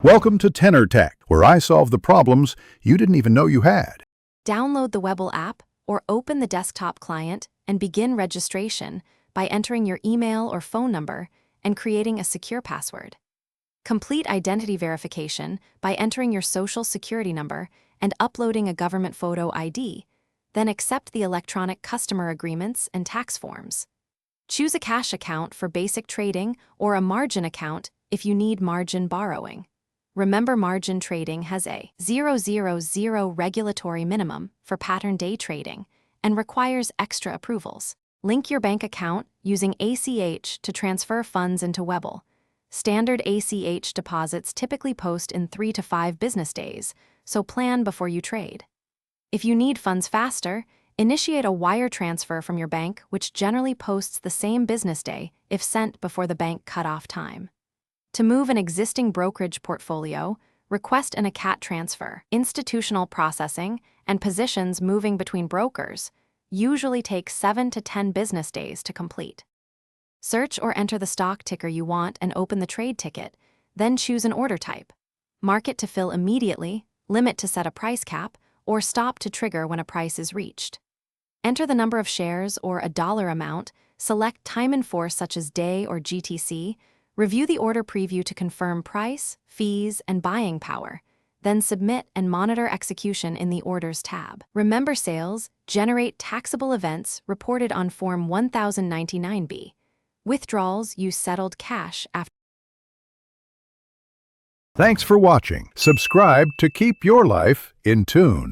Welcome to Tenor Tech, where I solve the problems you didn't even know you had. Download the Webull app or open the desktop client and begin registration by entering your email or phone number and creating a secure password. Complete identity verification by entering your social security number and uploading a government photo ID, then accept the electronic customer agreements and tax forms. Choose a cash account for basic trading or a margin account if you need margin borrowing. Remember, margin trading has a 000 regulatory minimum for pattern day trading and requires extra approvals. Link your bank account using ACH to transfer funds into Webull. Standard ACH deposits typically post in 3 to 5 business days, so plan before you trade. If you need funds faster, initiate a wire transfer from your bank, which generally posts the same business day if sent before the bank cutoff time. To move an existing brokerage portfolio, request an ACAT transfer. Institutional processing and positions moving between brokers usually take 7 to 10 business days to complete. Search or enter the stock ticker you want and open the trade ticket, then choose an order type. Mark it to fill immediately, limit to set a price cap, or stop to trigger when a price is reached. Enter the number of shares or a dollar amount, select time in force such as day or GTC, review the order preview to confirm price, fees, and buying power, then submit and monitor execution in the Orders tab. Remember, sales generate taxable events reported on Form 1099-B. Withdrawals use settled cash after. Thanks for watching. Subscribe to keep your life in tune.